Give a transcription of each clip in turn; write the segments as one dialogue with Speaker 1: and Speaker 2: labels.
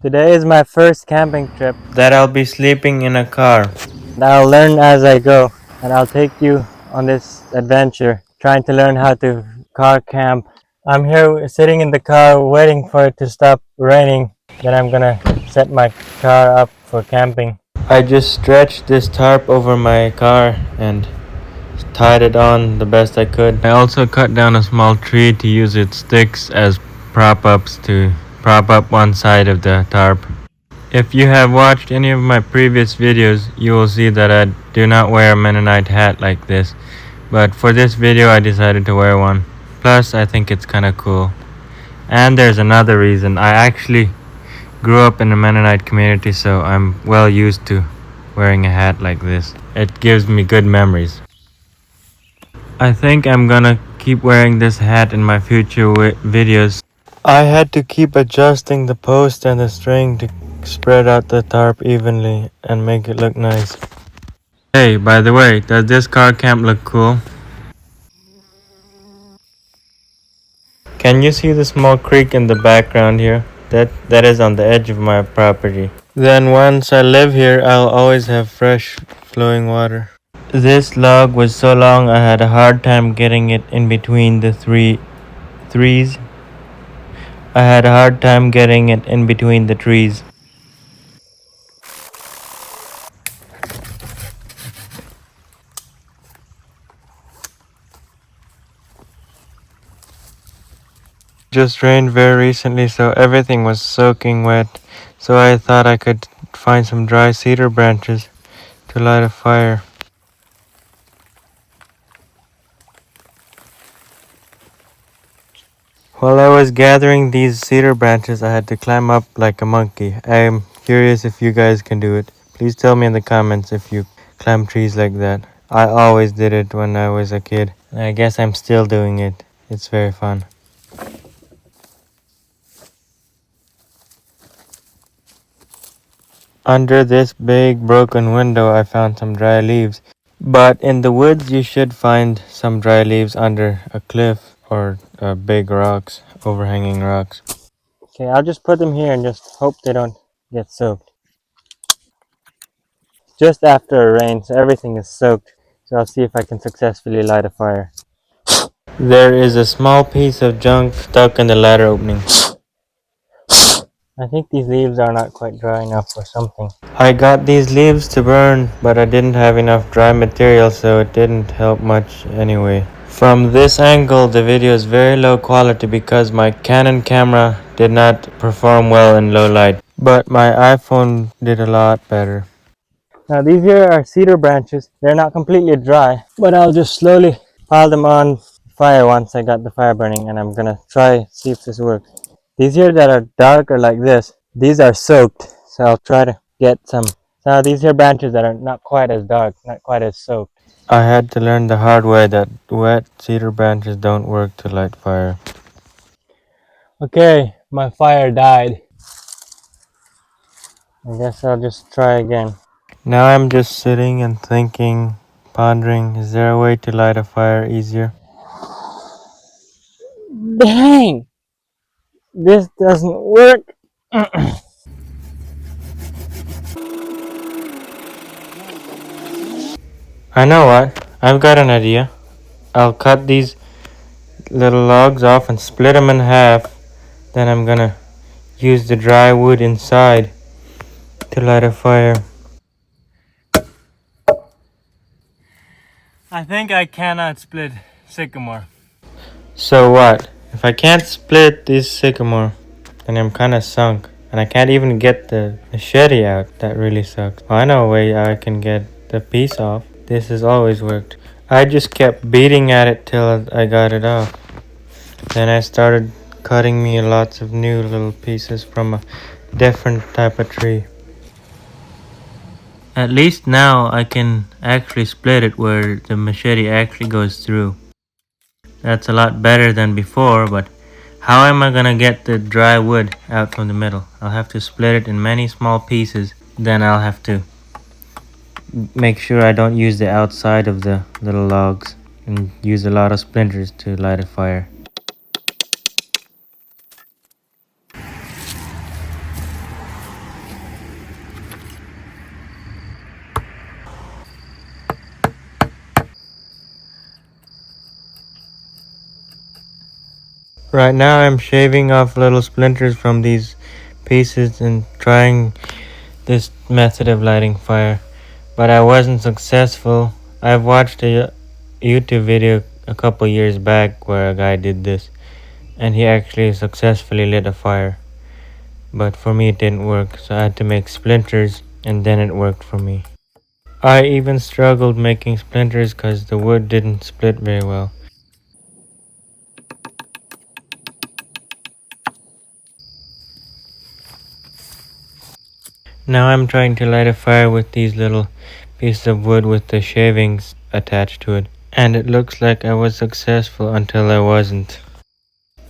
Speaker 1: Today is my first camping trip that I'll be sleeping in a car. I'll learn as I go, and I'll take you on this adventure trying to learn how to car camp. I'm here sitting in the car waiting for it to stop raining. Then I'm gonna set my car up for camping. I just stretched this tarp over my car and tied it on the best I could. I also cut down a small tree to use its sticks as prop ups to prop up one side of the tarp. If you have watched any of my previous videos, you will see that I do not wear a Mennonite hat like this, but for this video I decided to wear one. Plus, I think it's kinda cool. And there's another reason. I actually grew up in a Mennonite community, so I'm well used to wearing a hat like this. It gives me good memories. I think I'm gonna keep wearing this hat in my future videos. I had to keep adjusting the post and the string to spread out the tarp evenly and make it look nice. Hey, by the way, does this car camp look cool? Can you see the small creek in the background here? That is on the edge of my property. Then once I live here, I'll always have fresh flowing water. This log was so long I had a hard time getting it in between the trees. I had a hard time getting it in between the trees. Just rained very recently, so everything was soaking wet. So I thought I could find some dry cedar branches to light a fire. While I was gathering these cedar branches, I had to climb up like a monkey. I am curious if you guys can do it. Please tell me in the comments if you climb trees like that. I always did it when I was a kid. And I guess I'm still doing it. It's very fun. Under this big broken window, I found some dry leaves. But in the woods, you should find some dry leaves under a cliff or big rocks, overhanging rocks. Okay, I'll just put them here and just hope they don't get soaked. Just after a rain, so everything is soaked. So I'll see if I can successfully light a fire. There is a small piece of junk stuck in the ladder opening. I think these leaves are not quite dry enough or something. I got these leaves to burn, but I didn't have enough dry material, so it didn't help much anyway. From this angle, the video is very low quality because my Canon camera did not perform well in low light, but my iPhone did a lot better. Now these here are cedar branches. They're not completely dry, but I'll just slowly pile them on fire once I got the fire burning, and I'm gonna try see if this works. These here that are darker like this, these are soaked, so I'll try to get some. Now these here branches that are not quite as dark, not quite as soaked. I had to learn the hard way that wet cedar branches don't work to light fire. Okay, my fire died. I guess I'll just try again. Now I'm just sitting and thinking, pondering, is there a way to light a fire easier? Dang! This doesn't work. I know what. I've got an idea. I'll cut these little logs off and split them in half. Then I'm gonna use the dry wood inside to light a fire. I think I cannot split sycamore. So what? If I can't split this sycamore, then I'm kinda sunk. And I can't even get the machete out. That really sucks. Well, I know a way I can get the piece off. This has always worked. I just kept beating at it till I got it off. Then I started cutting me lots of new little pieces from a different type of tree. At least now I can actually split it where the machete actually goes through. That's a lot better than before, but how am I gonna get the dry wood out from the middle? I'll have to split it in many small pieces. Then I'll have to make sure I don't use the outside of the little logs and use a lot of splinters to light a fire. Right now I'm shaving off little splinters from these pieces and trying this method of lighting fire, but I wasn't successful. I've watched a YouTube video a couple years back where a guy did this, and he actually successfully lit a fire. But for me it didn't work, so I had to make splinters, and then it worked for me. I even struggled making splinters because the wood didn't split very well. Now I'm trying to light a fire with these little pieces of wood with the shavings attached to it, and it looks like I was successful until I wasn't.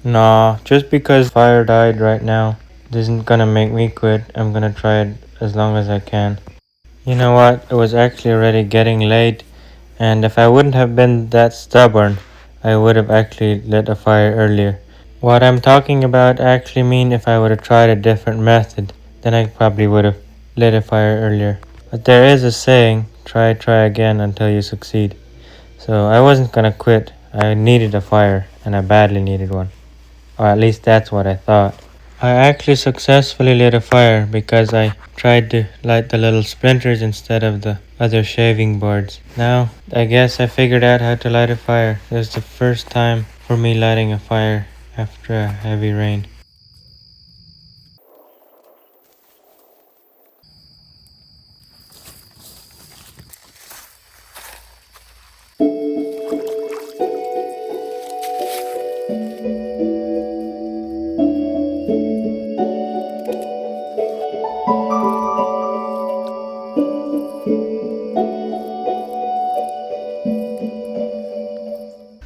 Speaker 1: Nah, just because fire died right now isn't gonna make me quit. I'm gonna try it as long as I can. You know what? It was actually already getting late, and if I wouldn't have been that stubborn, I would have actually lit a fire earlier. What I'm talking about actually mean if I would have tried a different method, then I probably would have lit a fire earlier. But there is a saying, try again until you succeed. So I wasn't gonna quit. I needed a fire, and I badly needed one. Or at least that's what I thought. I actually successfully lit a fire because I tried to light the little splinters instead of the other shaving boards. Now, I guess I figured out how to light a fire. It was the first time for me lighting a fire after a heavy rain.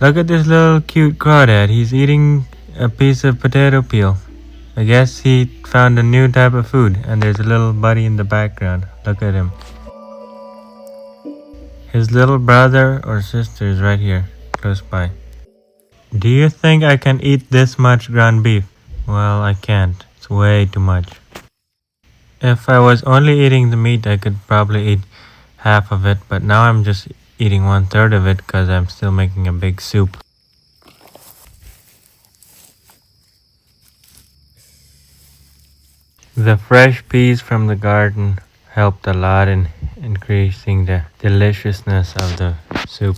Speaker 1: Look at this little cute crawdad. He's eating a piece of potato peel. I guess he found a new type of food, and there's a little buddy in the background. Look at him. His little brother or sister is right here, close by. Do you think I can eat this much ground beef? Well, I can't. It's way too much. If I was only eating the meat, I could probably eat half of it, but now I'm just eating 1/3 of it because I'm still making a big soup. The fresh peas from the garden helped a lot in increasing the deliciousness of the soup.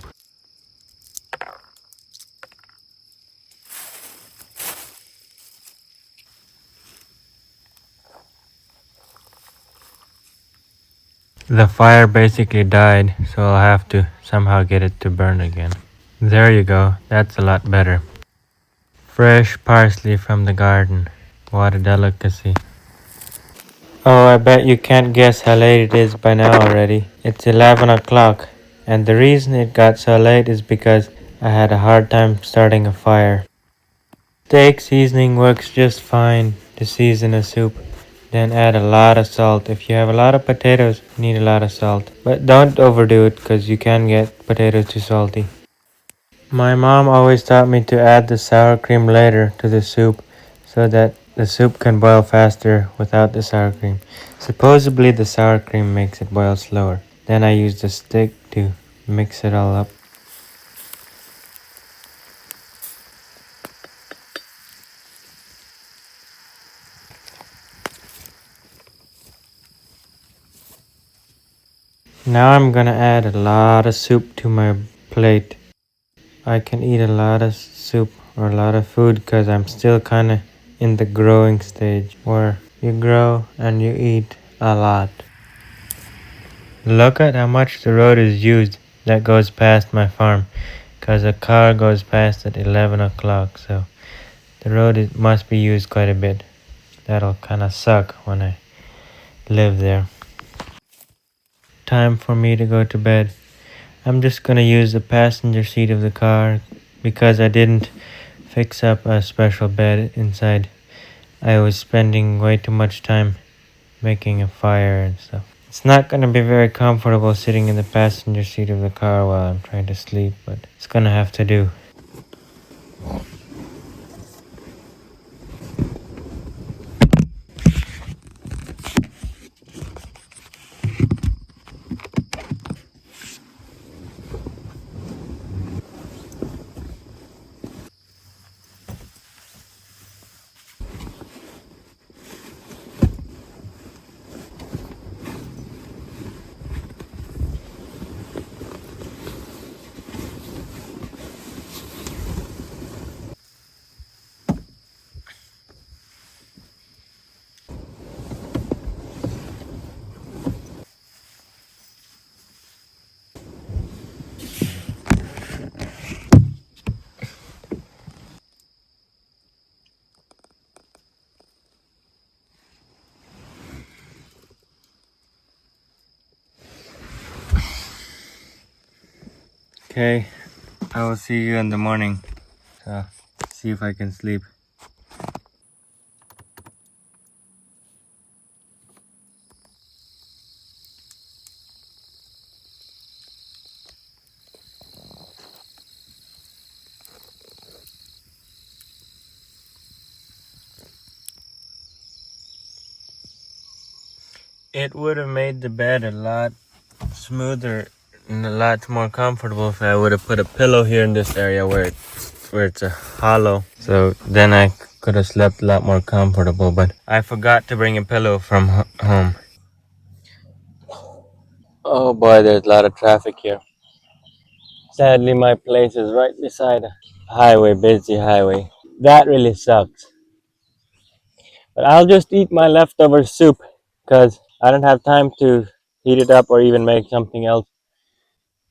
Speaker 1: The fire basically died, so I'll have to somehow get it to burn again. There you go, that's a lot better. Fresh parsley from the garden. What a delicacy. Oh, I bet you can't guess how late it is by now already. It's 11 o'clock, and the reason it got so late is because I had a hard time starting a fire. Steak seasoning works just fine to season a soup. Then add a lot of salt. If you have a lot of potatoes, you need a lot of salt. But don't overdo it because you can get potatoes too salty. My mom always taught me to add the sour cream later to the soup so that the soup can boil faster without the sour cream. Supposedly the sour cream makes it boil slower. Then I use the stick to mix it all up. Now I'm gonna add a lot of soup to my plate. I can eat a lot of soup or a lot of food because I'm still kinda in the growing stage where you grow and you eat a lot. Look at how much the road is used that goes past my farm because a car goes past at 11 o'clock, so the road must be used quite a bit. That'll kinda suck when I live there. Time for me to go to bed. I'm just gonna use the passenger seat of the car because I didn't fix up a special bed inside. I was spending way too much time making a fire and stuff. It's not gonna be very comfortable sitting in the passenger seat of the car while I'm trying to sleep, but it's gonna have to do. Okay, I will see you in the morning. See if I can sleep. It would have made the bed a lot smoother and a lot more comfortable if I would have put a pillow here in this area where it's a hollow. So then I could have slept a lot more comfortable, but I forgot to bring a pillow from home. Oh boy, there's a lot of traffic here. Sadly, my place is right beside a highway, busy highway. That really sucks. But I'll just eat my leftover soup because I don't have time to heat it up or even make something else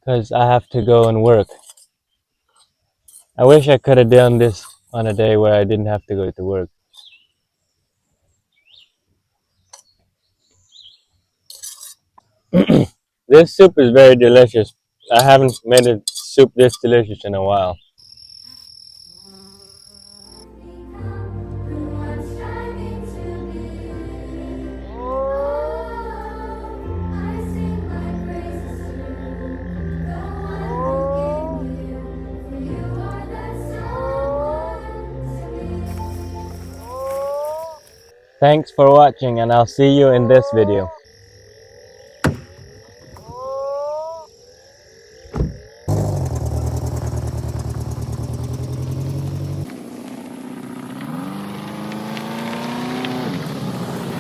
Speaker 1: because I have to go and work. I wish I could have done this on a day where I didn't have to go to work. This soup is very delicious. I haven't made a soup this delicious in a while. Thanks for watching, and I'll see you in this video.